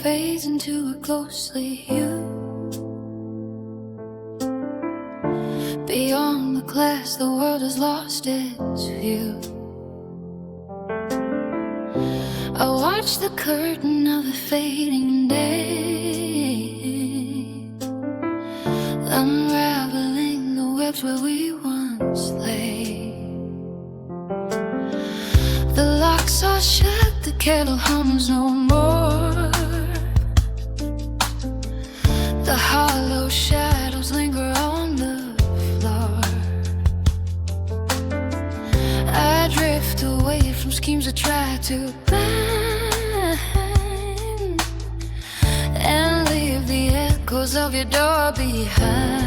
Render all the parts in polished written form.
fades into a ghostly hue. Beyond the glass, the world has lost its view. I watch the curtain of the fading day, unraveling the webs where we once lay. The locks are shut, the kettle hums no more. The hollow shadows linger on the floor. I drift away from schemes I try to bind, and leave the echoes of your door behind.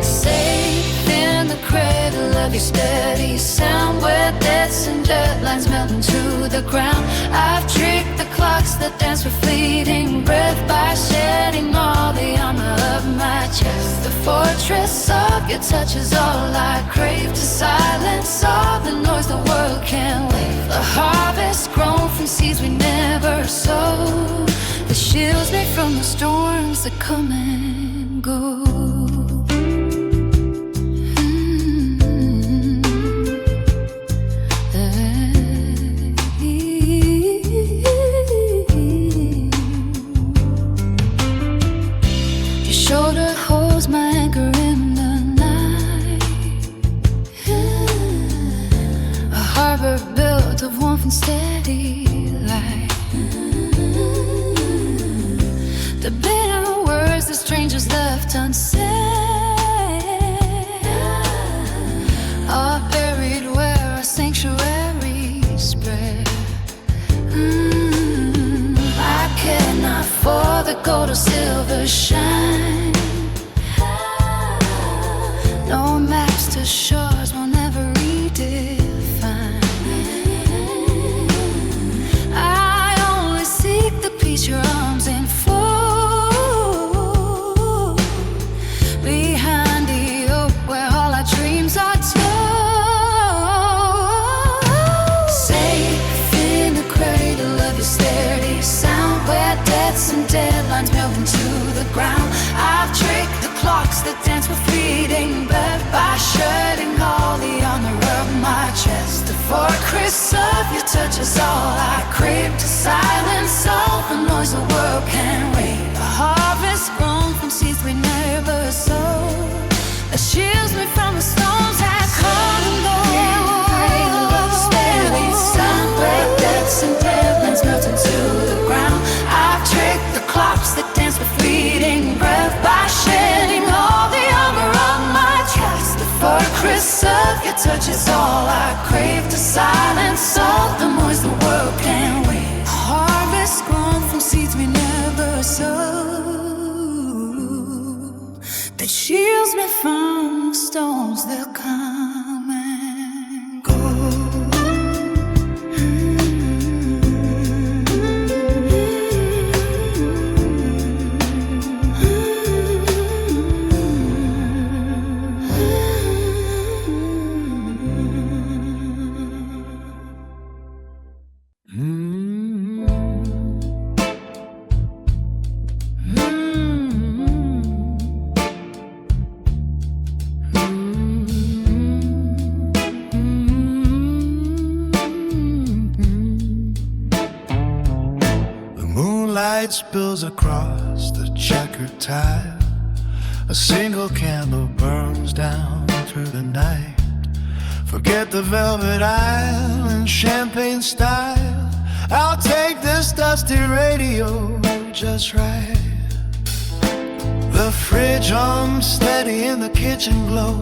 Safe in the cradle of your steady sound, where debts and deadlines melt into the ground. I've tricked the clocks that dance with fleeting breath by shedding all the armor of my chest. The fortress of your touch is all I crave, to silence all the noise the world can't wave. The harvest grown from seeds we never sowed, that shields me from the storms that come and go. Shoulder holds my anchor in the night, a harbor built of warmth and steady light. The bitter words the strangers left unsaid are buried where a sanctuary spread. I care not for the gold or silver shine, no maps to shores will never redefine. I only seek the peace your arms enfold, behind the oak where all our dreams are told. Safe in the cradle of your steady sound, where debts and deadlines melt into the ground. I've tricked the clocks that dance with fleeting breath by shredding all the armor of my chest. The fortress of your touch is all I crave, to silence all the noise the world can't wait. The harvest grown from seeds we never sowed, that shields me from the storms that come and go. Steady sun, where debts and deadlines melt into the ground. I've tricked the clocks that dance with fleeting breath by shedding all the armor of my chest. The fortress of your touch is all I crave, to silence all the noise the world can't wait. Harvest grown from seeds we never sowed, that shields me from the storms that come and go. Spills across the checkered tile, a single candle burns down through the night. Forget the velvet aisle and champagne style, I'll take this dusty radio just right. The fridge hums steady in the kitchen glow,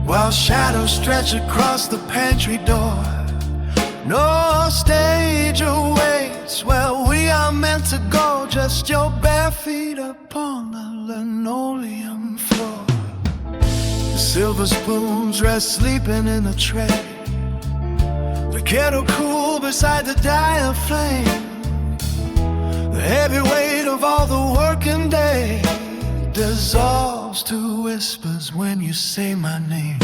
while shadows stretch across the pantry door. No stage awaits where we are meant to go, just your bare feet upon the linoleum floor. The silver spoons rest sleeping in the tray, the kettle cool beside the dire flame. The heavy weight of all the working day dissolves to whispers when you say my name.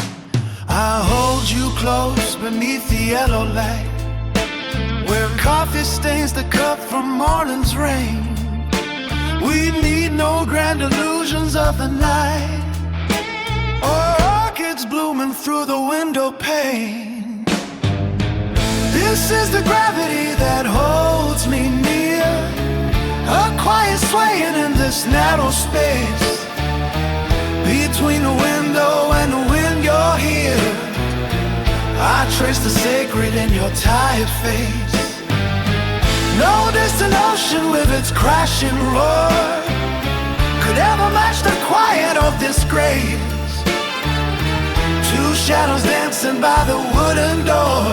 I hold you close beneath the yellow light, where coffee stains the cup from morning's rain. We need no grand illusions of the night, or orchids blooming through the window pane. This is the gravity that holds me near, a quiet swaying in this narrow space. Between the window and the wind, you're here. I trace the sacred in your tired face. No distant ocean with its crashing roar could ever match the quiet of this grace. Two shadows dancing by the wooden door,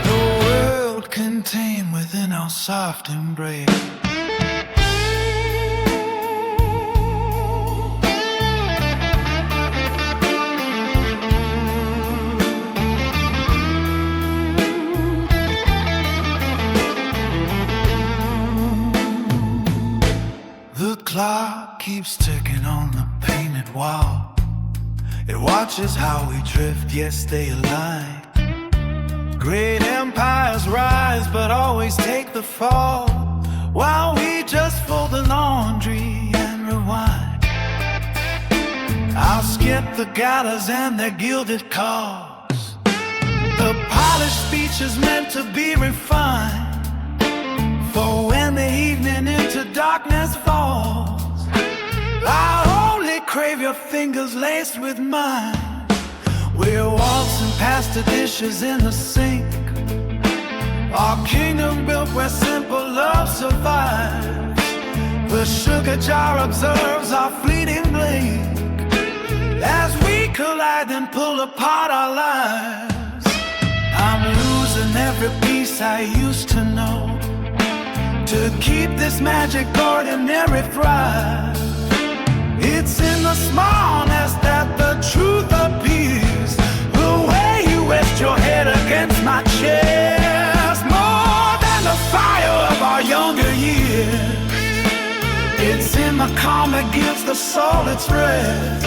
the world contained within our soft embrace. The clock keeps ticking on the painted wall. It watches how we drift, yet stay aligned. Great empires rise, but always take the fall, while we just fold the laundry and rewind. I'll skip the galas and their gilded cars. The polished speech is meant to be refined, for when the evening into darkness falls, I'll only crave your fingers laced with mine. We're waltzing past the dishes in the sink, our kingdom built where simple love survives. The sugar jar observes our fleeting blink as we collide and pull apart our lives. I'm losing every piece I used to know to keep this magic ordinary thrive. It's in the smallness that the truth appears, the way you rest your head against my chest, more than the fire of our younger years. It's in the calm that gives the soul its rest.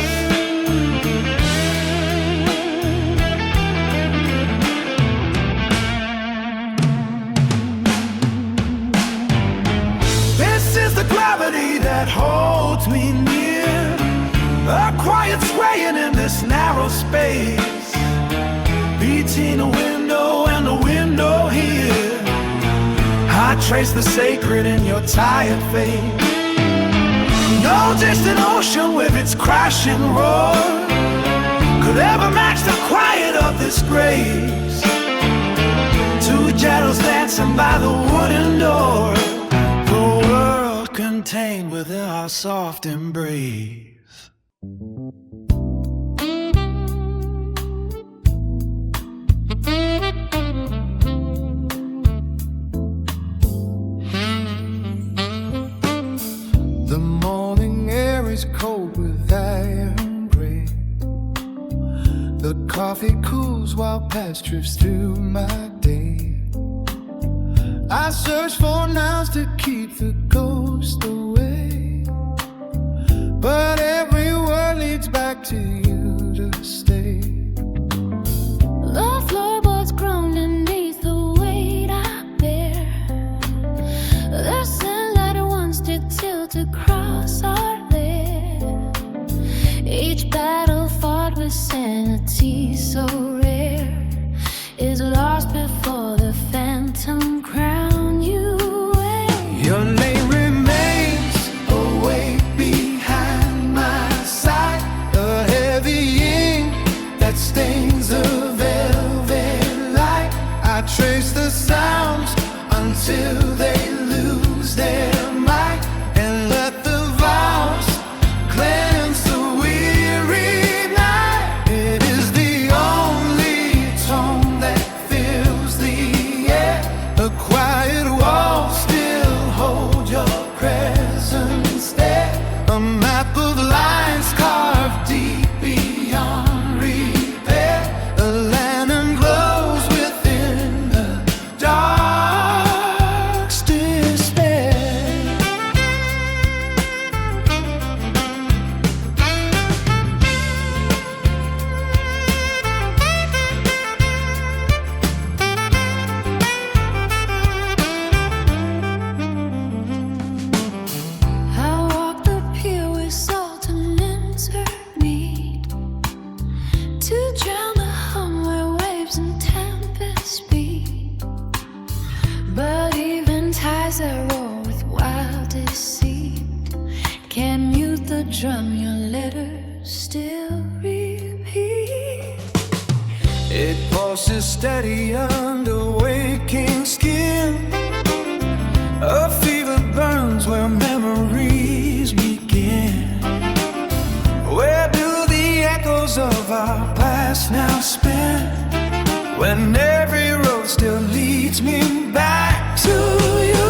The gravity that holds me near, a quiet swaying in this narrow space, between the window and the window here. I trace the sacred in your tired face. No distant ocean with its crashing roar could ever match the quiet of this grace. Two shadows dancing by the wooden door, the world contained within our soft embrace. The morning air is cold with iron gray. The coffee cools while past drifts through my day. I search for nouns to keep the ghost away, but every word leads back to you to stay. The floorboards groan beneath the weight I bear. The sunlight once did tilt across our lair. Each battle fought with sanity so rare is lost before the phantom crown you wear. Your name remains awake behind my side, a heavy ink that stains the velvet light. I trace the sounds until they lose their might, and let the vows cleanse the weary night. It is the only tone that fills the air. The quiet walls still hold your presence there. A map of lines carved deep beyond repair. The lantern glows within the dark still. eyes that roar with wild deceit can mute the drum your letters still repeat. It pulses steady under waking skin. A fever burns where memories begin. Where do the echoes of our past now spin? When every road still leads me back to you.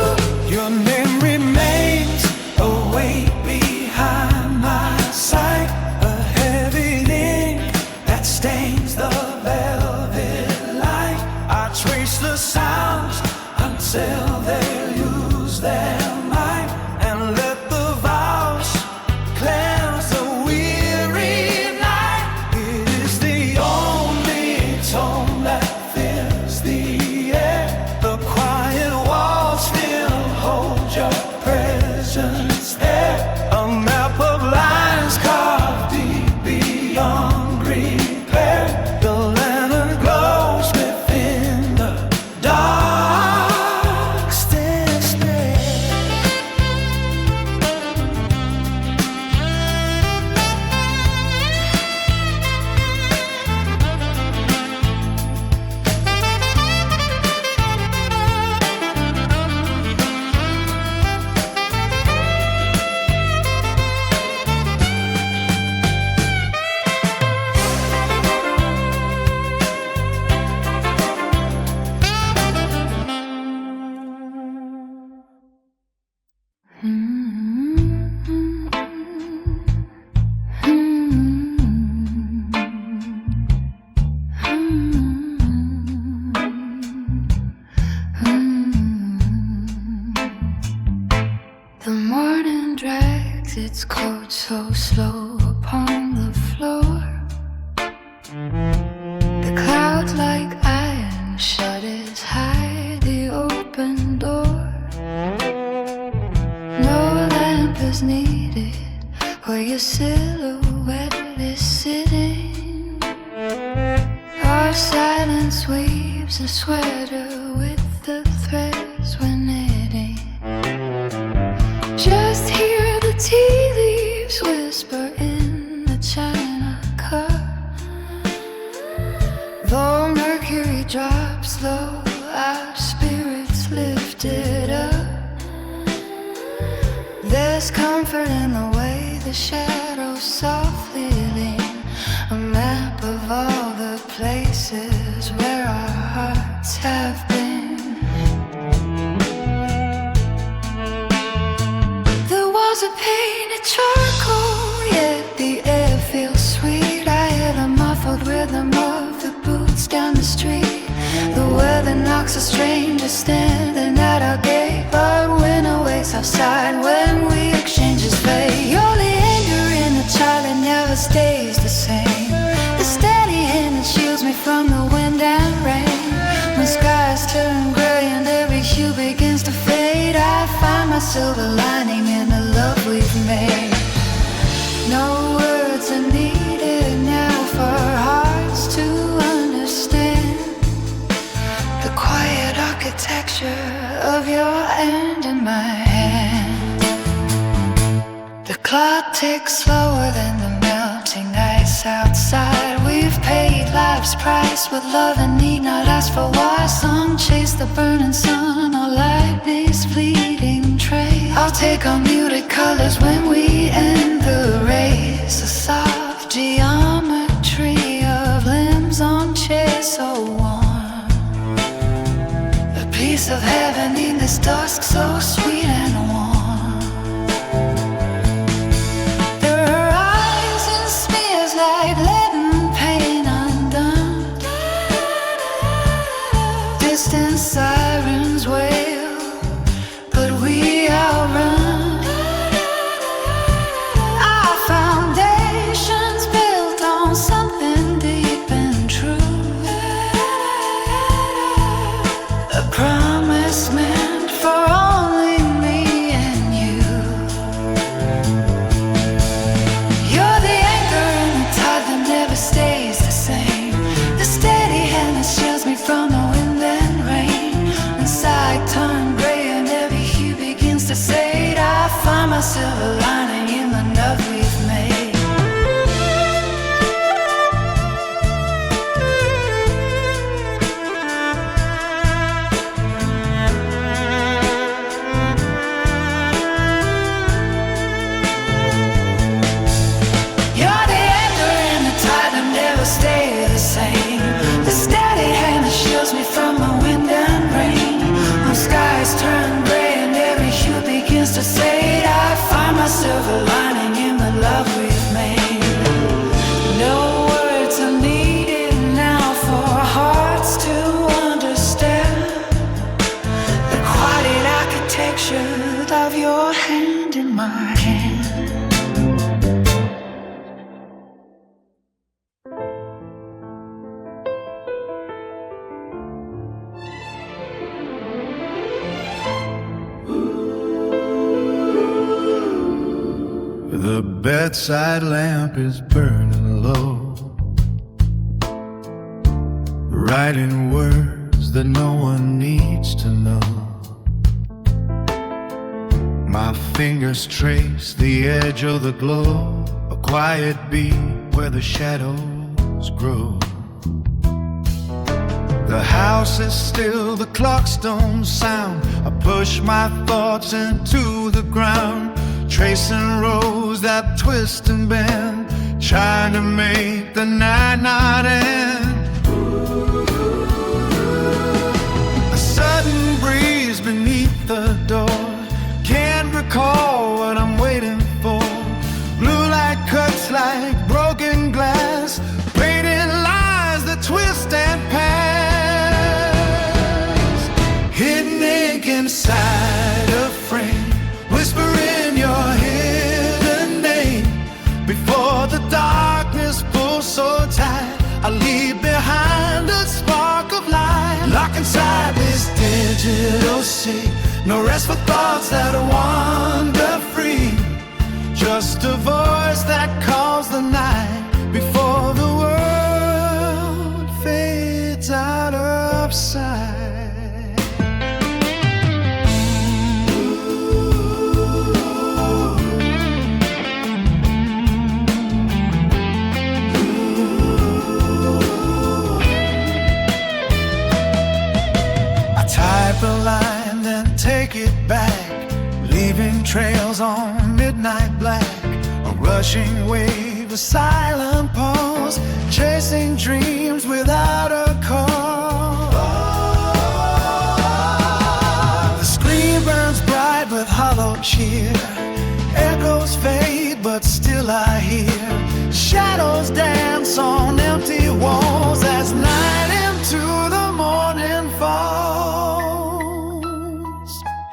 Your name remains a weight behind my sight, a heavy link that stains the velvet light. I trace the sounds until they lose their might, and let the vows cleanse the weary night. It is the only tone that fills the air. The quiet walls still hold your presence there. A map of lines carved deep beyond repair. The lantern glows within the dark despair. The morning drags its coat so slow upon the floor. The clouds like iron shutters hide the open door. No lamp is needed where your silhouette is sitting. Our silence weaves a sweater with the threads we're knitting. Just hear the tea leaves whisper in the china cup. Though mercury drops low, our spirits lifted up. There's comfort in the way the shadows softly lean, a map of all the places where our hearts have been. A painted charcoal, yet the air feels sweet. I hear the muffled rhythm of the boots down the street. The weather knocks a stranger standing at our gate, but winter waits outside when we exchange his fate. You're the anger in a child that never stays the same, the steady hand that shields me from the wind and rain. When skies turn gray and every hue begins to fade, I find my silver lining in the love we've made. No words are needed now for hearts to understand the quiet architecture of your hand in my hand. The clock ticks slower than the melting ice outside. We've paid life's price with love and need not ask for why. Some chase the burning sun or lightning's fleeting trace. I'll take our muted colors when we end the race. A soft geometry of limbs on chairs so warm, a piece of heaven in this dusk so sweet and warm. The horizon smears like leaden paint undone. Distant sirens wail, but we outrun. Our foundations built on something deep and true, a promise meant for only me silver lining in the love we've made. You're the anchor and the tide that never stay the same. The steady hand that shields me from the wind and rain. When skies turn gray and every hue begins to fade, I find my silver lining in the love we've made. No words are needed now for our hearts to understand the quiet architecture of your hand in my hand. The bedside lamp is burning low, writing words that no one needs to know. My fingers trace the edge of the glow, a quiet beat where the shadows grow. The house is still, the clocks don't sound. I push my thoughts into the ground, tracing roads that twist and bend, trying to make the night not end. A sudden breeze beneath the door, can't recall what I'm waiting for. Blue light cuts like broken glass, painted lines that twist and pass. Hidden ink inside a frame, whispering your hidden name. Before the darkness pulls so tight, I leave behind a spark of light. Locked inside this digital sea, no rest for thoughts that wander free. Just a voice that calls the night before the world fades out of sight. Type a line, then take it back, leaving trails on midnight black. A rushing wave, a silent pause, chasing dreams without a cause. The screen burns bright with hollow cheer, echoes fade but still I hear. Shadows dance on empty walls as night into the morning falls.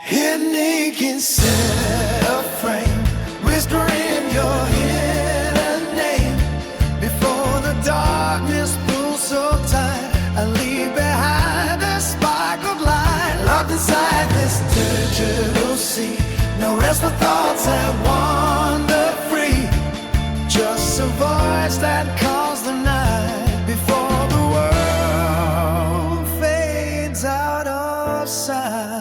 Hidden ink inside a frame, whispering your hidden name. Before the darkness pulls so tight, I leave behind a spark of light. Locked inside this digital sea, no rest for thoughts that wander free. Just a voice that calls the night before the world fades out of sight.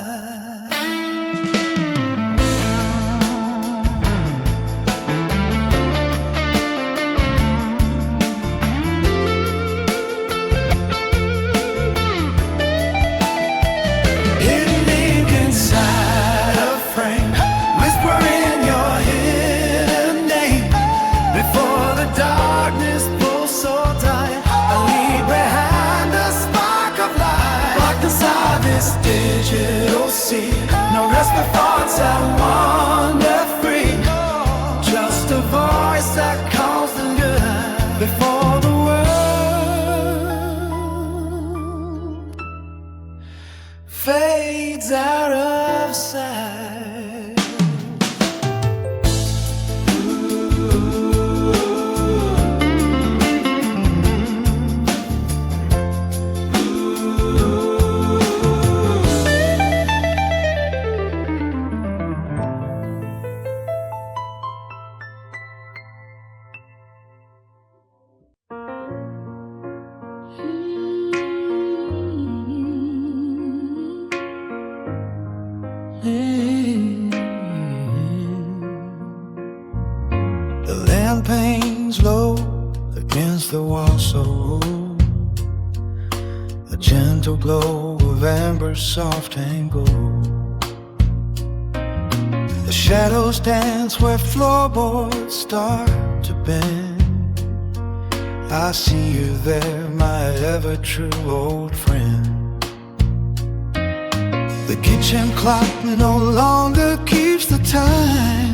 Hidden ink inside a frame, whispering your hidden name. Before the darkness pulls so tight, I leave behind a spark of light. Locked inside this digital sea, no rest for thoughts that wander free. Just a voice that calls the night before the world fades out of sight. the wall so old, a gentle glow of amber, soft and gold. The shadows dance where floorboards start to bend. I see you there, my ever true old friend. The kitchen clock no longer keeps the time.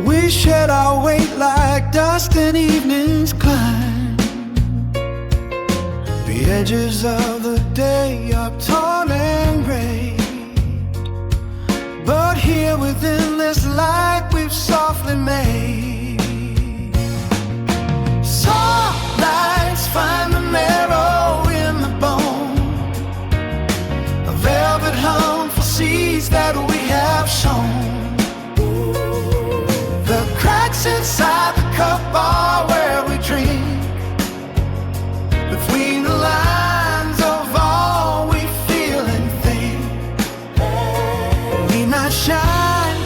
We shed our weight like dust and evenings climb. The edges of the day are torn and gray, but here within this light we've softly made. Soft lights find the marrow in the bone, a velvet hum for seeds that we have sown. The cracks inside the cup are where we drink, between the lines of all we feel and think. We might shine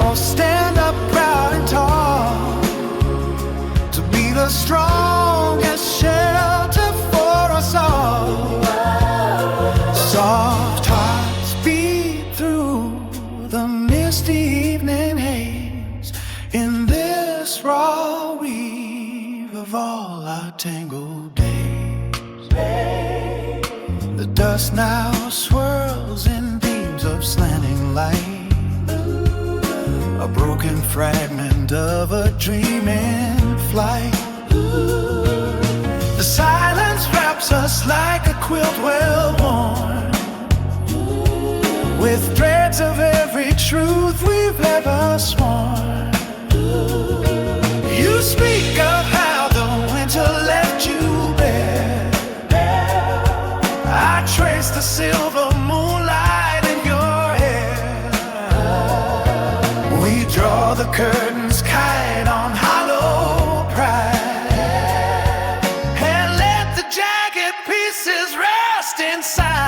or stand up proud and tall, to be the strongest shelter for us all. Soft hearts beat through the misty evening haze, in this raw weave of all our tangled days. The dust now swirls in beams of slanting light, a broken fragment of a dream in flight. The silence wraps us like a quilt well worn, with threads of every truth we've ever sworn. You speak of how the winter left you bare. I trace the silver moonlight in your hair. We draw the curtains kite on hollow pride, and let the jagged pieces rest inside.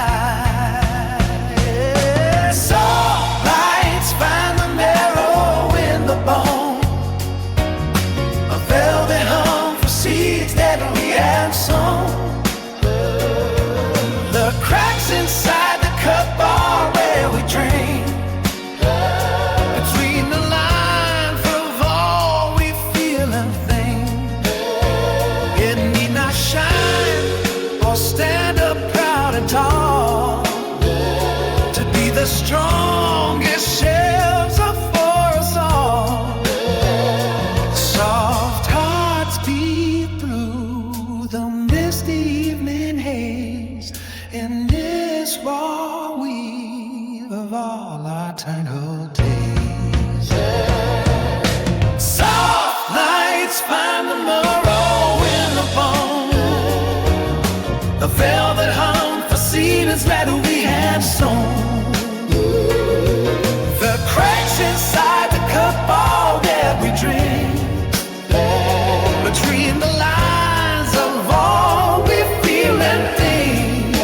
Soft lights find the marrow in the bone, a velvet hum for seeds that we have sown. The cracks inside the cup are where we drink, between the lines of all we feel and think. It need not shine or stand up proud and tall, to be the strongest shelter for us all. Soft hearts beat through the misty evening haze, in this raw weave of all our tangled days. Soft lights find the marrow in the bone, a velvet hum for seeds that we have sown. The cracks inside the cup are where we drink, between the lines of all we feel and think.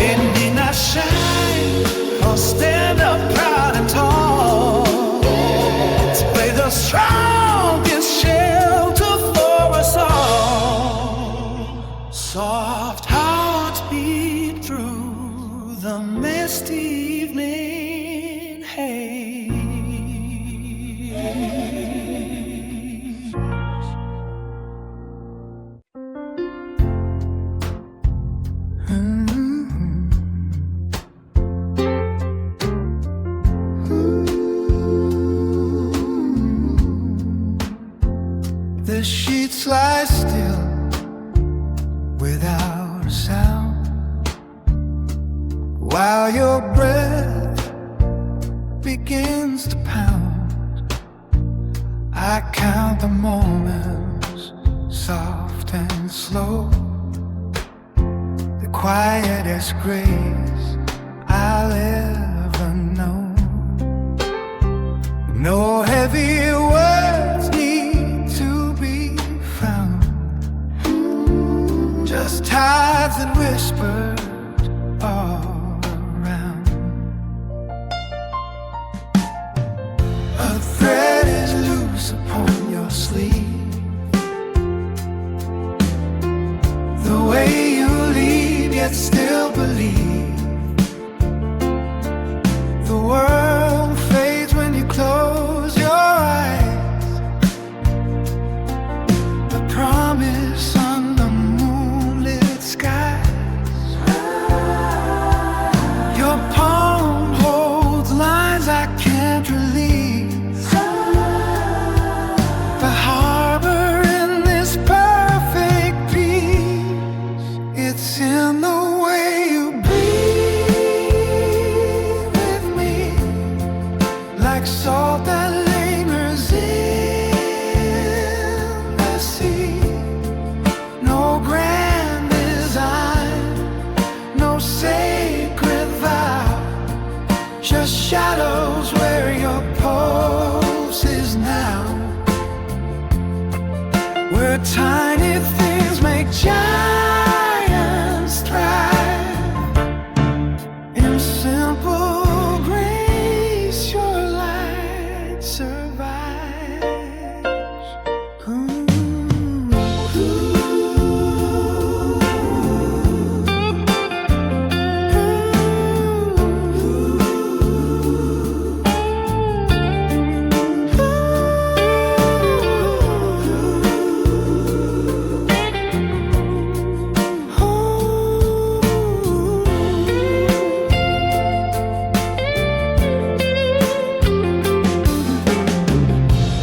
It need not shine or stand up proud and tall, to play the strongest shelter for us all. Soft hearts beat through the misty evening haze. The sheets lie still without a sound, while your breath begins to pound. I count the moments, soft and slow, the quietest grace I'll ever know. No heavy words need to be found, just tides that whispered all around. A thread is loose upon your sleeve, yet still believe. The world fades when you close your eyes. The promise on the moonlit skies. Your palm holds lines I can't release. The harbor in this perfect peace. It's in the way you breathe with me, like salt that lingers in the sea. No grand design, no sacred vow, just shadows where your pulse is now. Where tiny things make giants thrive. In simple grace your light survives.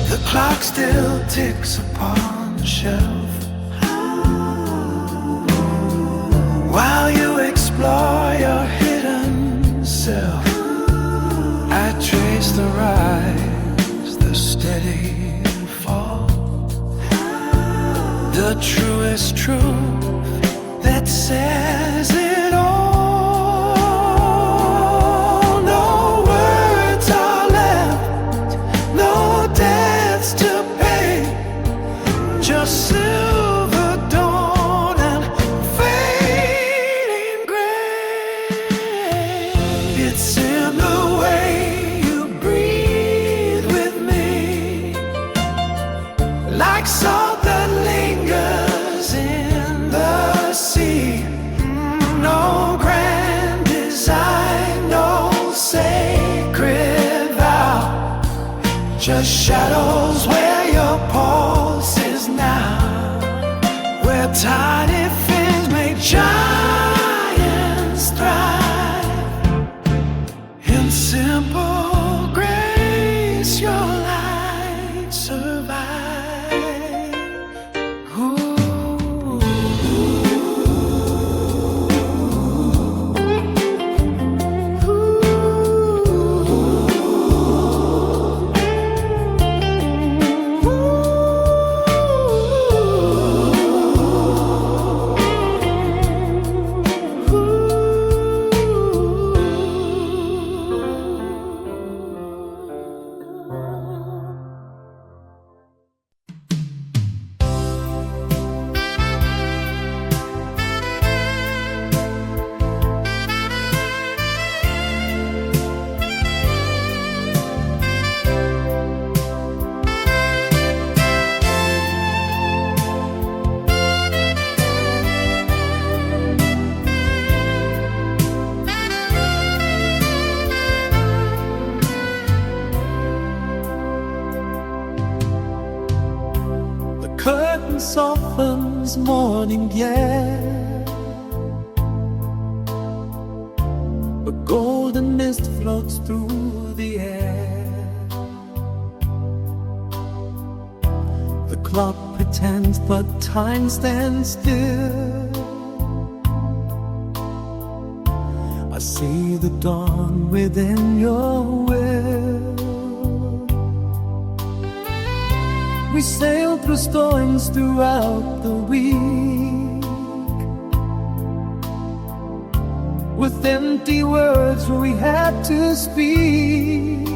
The clock still ticks upon the shelf, while you explore your hidden self. I trace the rise, the steady fall, the truest truth that says it all. No words are left, no debts to pay, just silver dawn and fading gray. It's in the way you breathe with me, like salt that lingers in the sea. No grand design, no sacred vow, just shadows where your pulse is now. Where tiny things make giants thrive. In simple grace your light survives. Ooh. Curtain softens morning air, a golden mist floats through the air. The clock pretends, but time stands still. I see the dawn within your will. We sailed through storms throughout the week, with empty words we had to speak.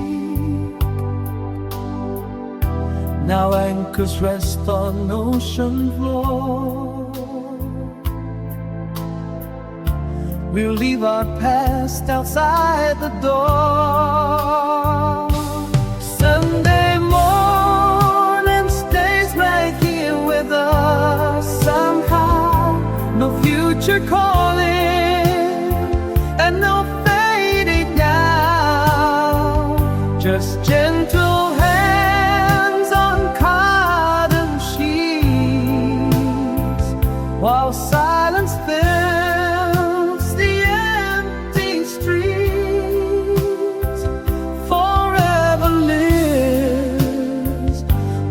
Now anchors rest on ocean floor. We'll leave our past outside the door. Sunday morning stays right here with us somehow. No future calling, just gentle hands on cotton sheets, while silence fills the empty streets. Forever lives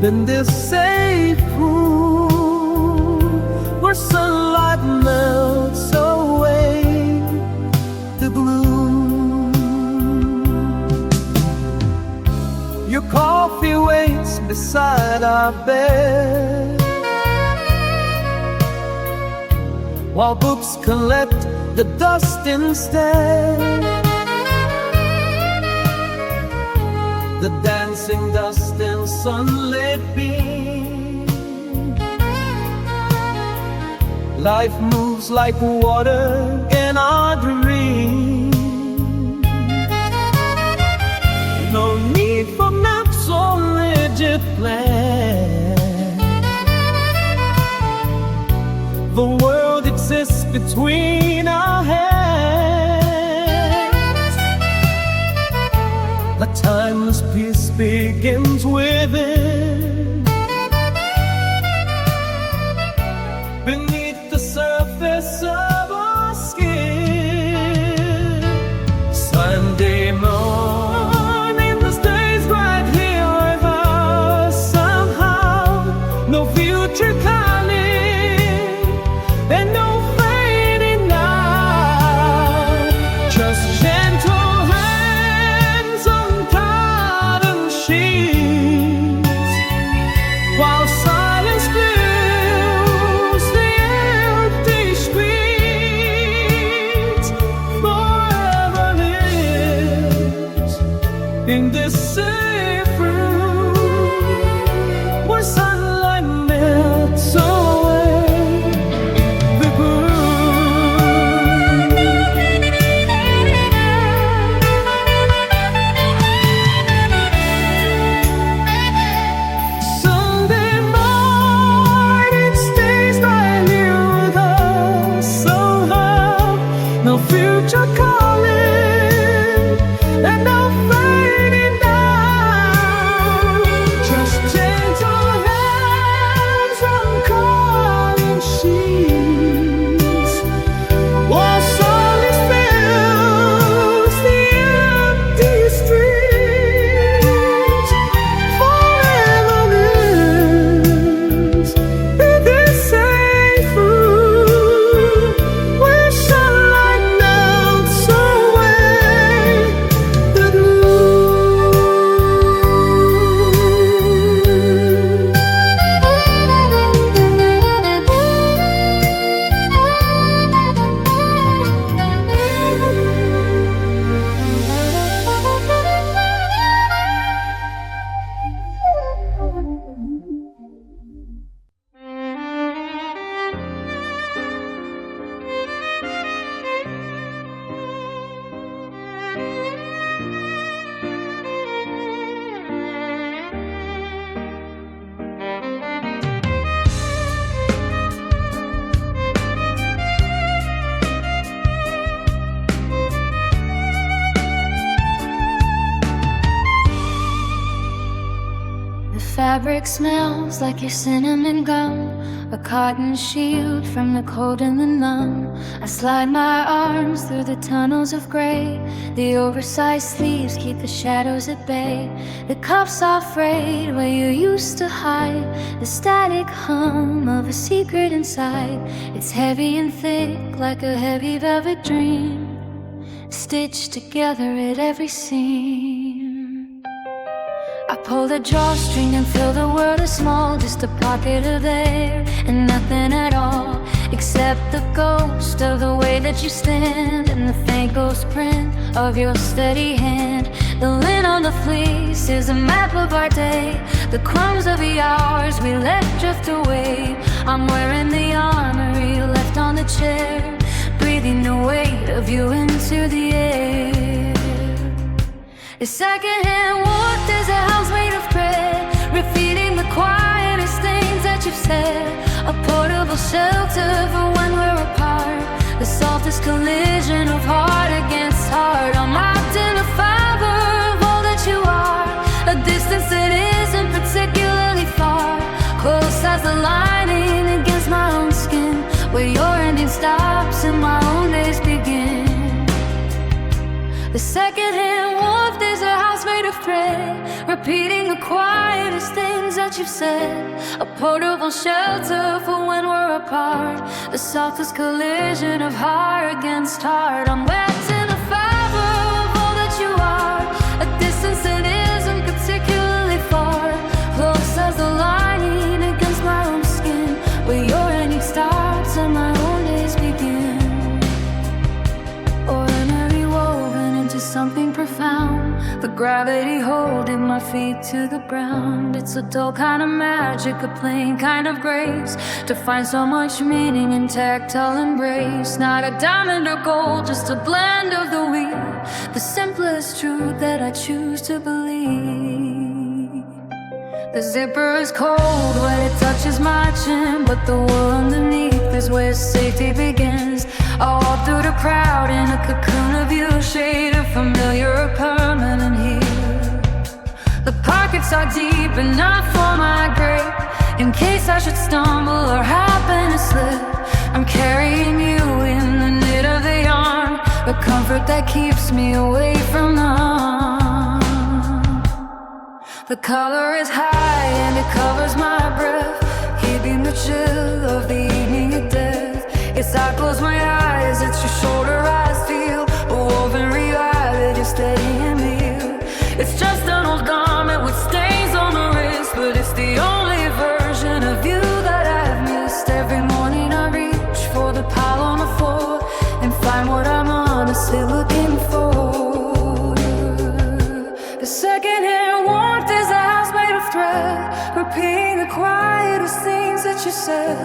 in this safe room where sunlight melts away the gloom. Your coffee waits beside our bed, while books collect the dust instead. The dancing dust in sunlit beam. Life moves like water in our dream. No need for maps or rigid plans. The world exists between our hands. A timeless peace begins within. Beneath the surface of our skin. Sunday morning, the stays right here with us somehow. No future calling and no fading now. Just gentle hands on cotton sheets, while silence fills the empty streets. Forever lives in this safe room where sunlight melts away the gloom. Sunday morning stays right here with us somehow. No future calling and no fading down. Just gentle hands on cotton sheets, while silence fills the empty streets. Forever lives in this safe room where sunlight melts away the gloom. The fabric smells like your cinnamon gum, a cotton shield from the cold and the numb. I slide my arms through the tunnels of gray. The oversized sleeves keep the shadows at bay. The cuffs are frayed where you used to hide the static hum of a secret inside. It's heavy and thick like a heavy velvet dream, stitched together at every seam. I pull the drawstring and fill the world is small, just a pocket of air and nothing at all, except the ghost of the way that you stand and the faint ghost print of your steady hand. The lint on the fleece is a map of our day, the crumbs of the hours we let drift away. I'm wearing the armor you left on the chair, breathing the weight of you into the air. A secondhand warmth is a house made of bread, repeating the quietest things that you've said. A portable shelter for when we're apart, the softest collision of heart against heart. I'm locked in the fiber of all that you are. secondhand warmth is a house made of thread, repeating the quietest things that you've said. A portable shelter for when we're apart, the softest collision of heart against heart. I'm wrapped in the fiber of all that you are, a distance that isn't particularly far, close as the lining against my own skin, where your ending starts and my own days begin. Ordinary woven into something profound, the gravity holding my feet to the ground. It's a dull kind of magic, a plain kind of grace, to find so much meaning in tactile embrace. Not a diamond or gold, just a blend of the wheel, the simplest truth that I choose to believe. The zipper is cold when it touches my chin, but the world underneath is where safety begins. I walk through the crowd in a cocoon of you, shade of familiar, or permanent here. The pockets are deep enough for my grave, in case I should stumble or happen to slip. I'm carrying you in the knit of the yarn, the comfort that keeps me away from the harm. The color is high and it covers my breath, keeping the chill of the evening at death. It's I close my eyes, it's your shoulder I feel, a woven reality steadying me. It's just an old garment with stains on the wrist, but it's the only version of you that I've missed. Every morning I reach for the pile on the floor and find what I'm honestly looking for. The secondhand warmth is a house made of thread, repeating the quietest things that you said.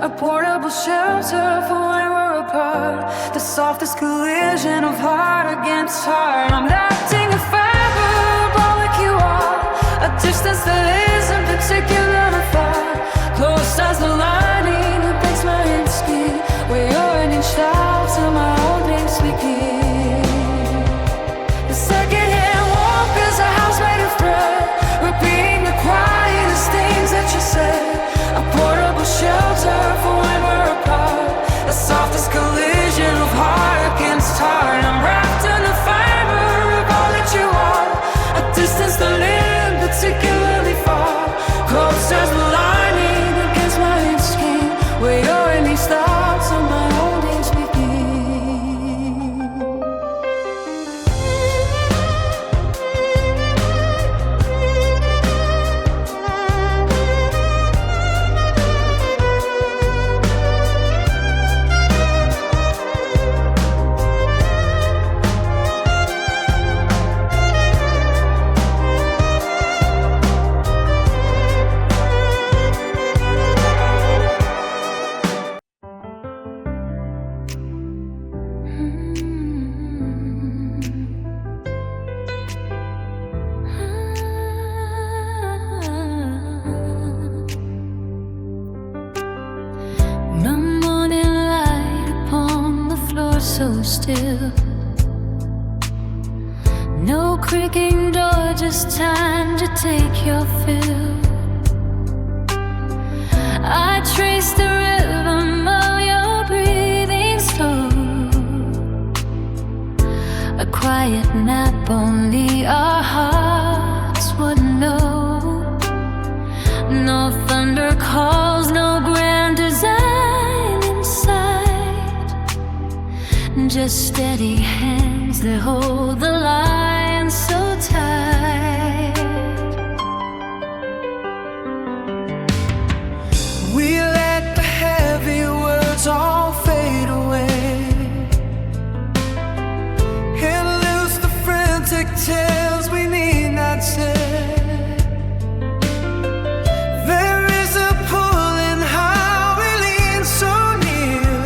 A portable shelter for when we're apart, the softest collision of heart against heart. I'm wrapped in the fiber of all that you are, a distance that isn't particularly far, close as the lining that breaks my own skin, where your ending stops and my own days begin. The secondhand warmth is a house made of thread, repeating the quietest things that you said. A portable shelter for when we're apart, the softest collision of heart against heart. I'm wrapped in the fiber of all that you are, a distance that isn't particularly far, close as the lining against my own skin, where your ending starts and my own days begin. No morning light upon the floor so still, no creaking door, just time to take your fill. I trace the rhythm of your breathing slow, a quiet nap only our hearts would know. No thunder calls, no grand design in sight, just steady hands that hold the line so tight. We let the heavy words all fade away and lose the frantic tales we need not say. There is a pull in how we lean so near,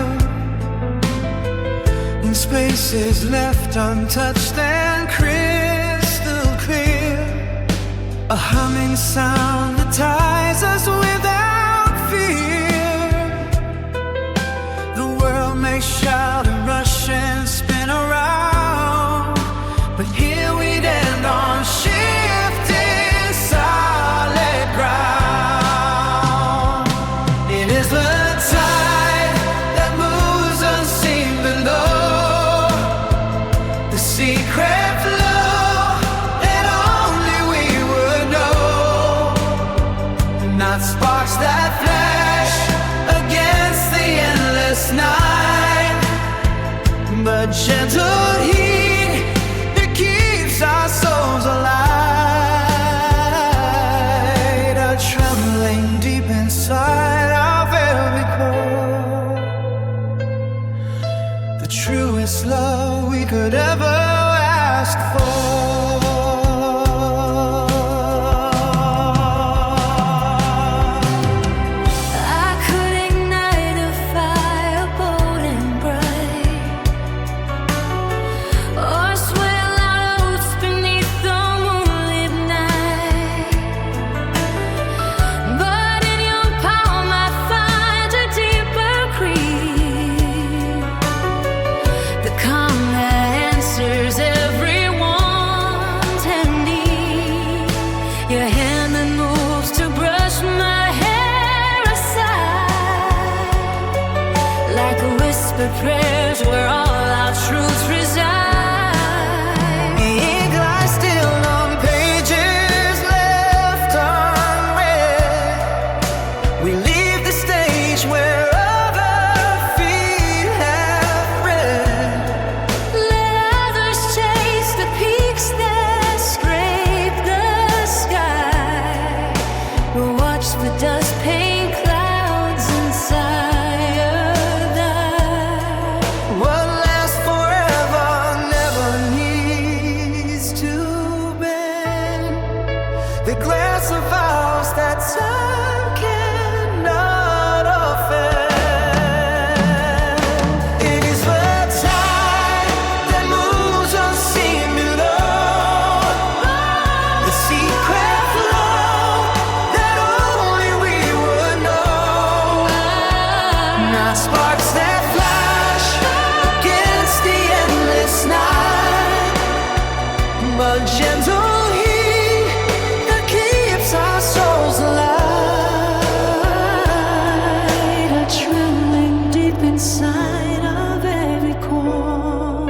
in spaces left untouched and crystal clear. A humming sound that ties us without fear. The world may shout and rush and spin around, but here we'd end on shifting solid ground. It is the tide that moves unseen below, the secret the glass of ours that time cannot offend. It is the tide that moves unseen below, the secret flow that only we would know. Now sparks that flash against the endless night, but gentle heat that keeps our souls alive, are trembling deep inside of every core.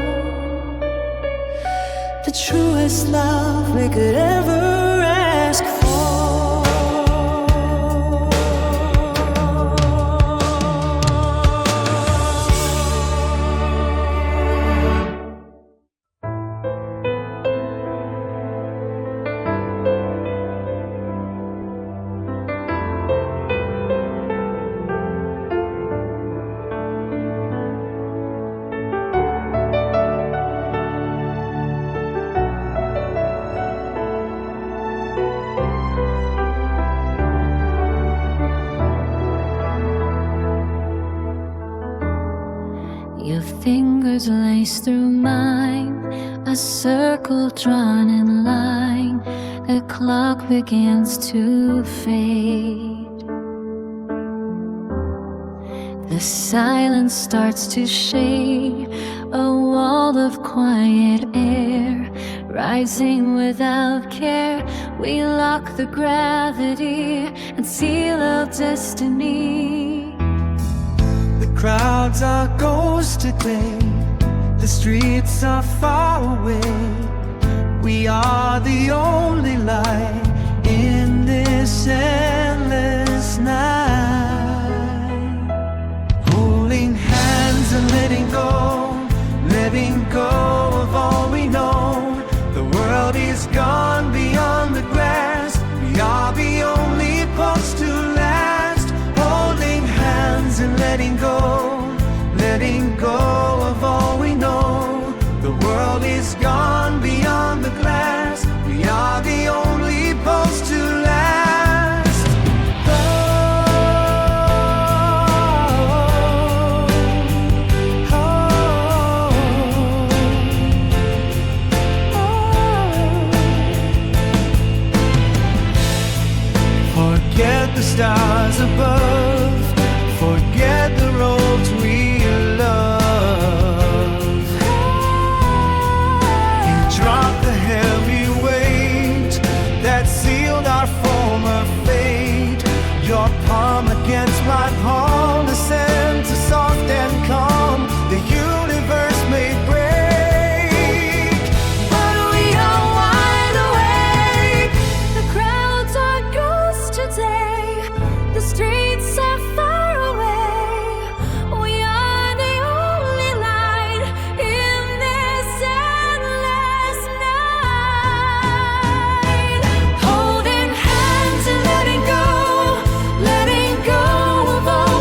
The truest love we could ever ask for. Your fingers lace through mine, a circle drawn in line. The clock begins to fade. The silence starts to shade, a wall of quiet air rising without care. We lock the gravity and seal our destiny. The crowds are ghosted gray, the streets are far away. We are the only light in this endless night. Holding hands and letting go of all we know. The world is gone beyond the glass. We are the only pulse to last. Holding hands and letting go of all we know. The world is gone beyond the glass. We are the only pulse to last. Forget the stars above, forget the roads we love. You drop the heavy weight that sealed our former fate. Your palm against my palm, descend to soft and calm. The universe may break, But we are wide awake. The crowds are ghosts today. The streets are far away. We are the only light in this endless night. Holding hands and letting go of all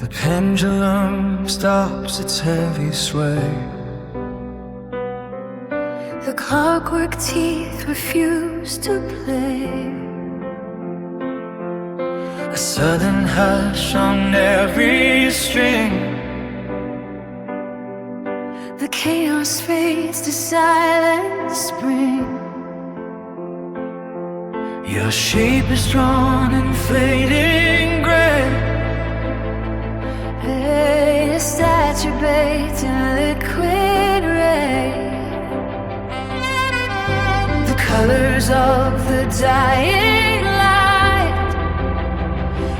The pendulum stops its heavy sway. The clockwork teeth refuse to play. A sudden hush on every string. The chaos fades to silent spring. Your shape is drawn in fading gray. A statue baked in liquid rain. The colors of the dying light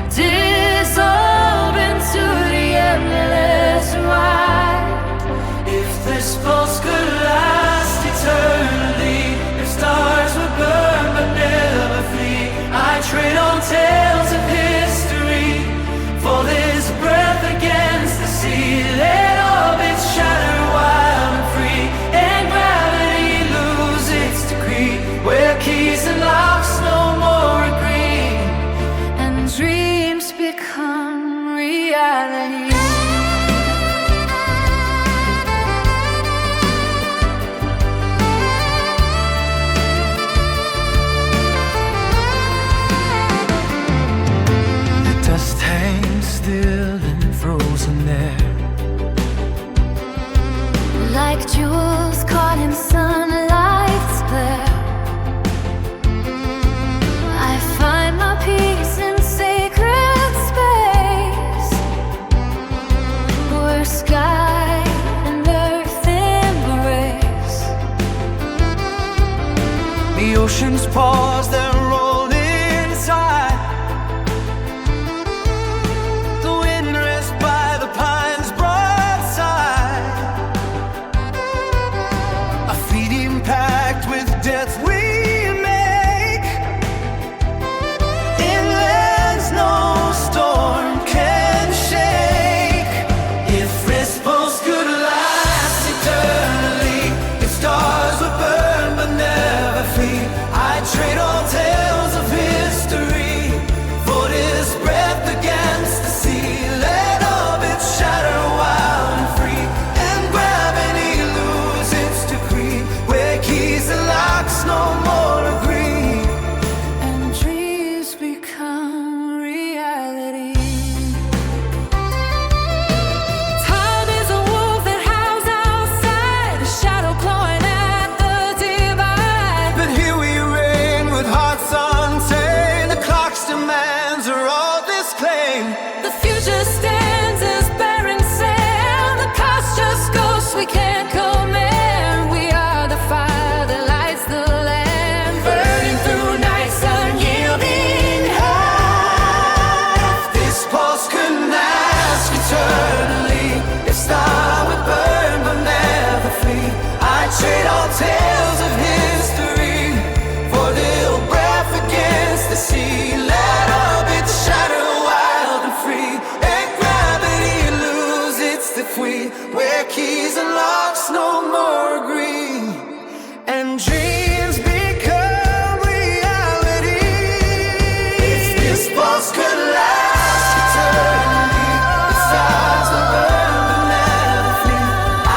dissolve into the endless white. If this pulse could last eternally, if stars would burn but never flee, I'd trade on tales of history for this breath against the sea. Let orbits shatter wild and free, and gravity lose its decree, where keys and locks no more agree, And dreams become reality. dust hangs still in frozen air. Like jewels caught in sunlight's glare, I find my peace in sacred space, where sky and earth embrace. The oceans pause, then roll inside. The wind rests by the pines broadside. A fleeting pact with death we make. Inlands no storm can shake. If ripples could last eternally, if stars would burn but never flee, I'd trade all tales of history for this breath against the sea. Let orbits shatter wild and free, and gravity lose its decree, where keys and locks no more agree. And dreams become reality. Time is a wolf that howls outside, a shadow clawing at the divide. But here we reign with hearts untamed. The clock's demands are all this claim. The future stands as barren sand. The past just ghosts we can't command. We are the fire that lights the land, burning through night's unyielding If this pulse could last eternally, if star would burn but never flee, I'd trade all tales of history for a little breath against the sea. Let orbits shatter wild and free, and gravity lose its decree, where keys and locks no more agree, and dreams become reality. If this pulse could last eternally, if stars would burn but never flee,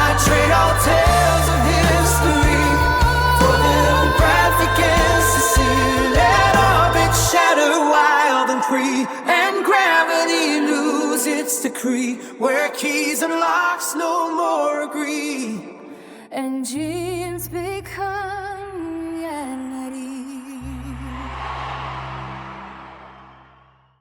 I'd trade all tales of history for a little breath against the sea. Let orbits shatter wild and free, and gravity lose its decree, where keys and locks no more agree. and dreams become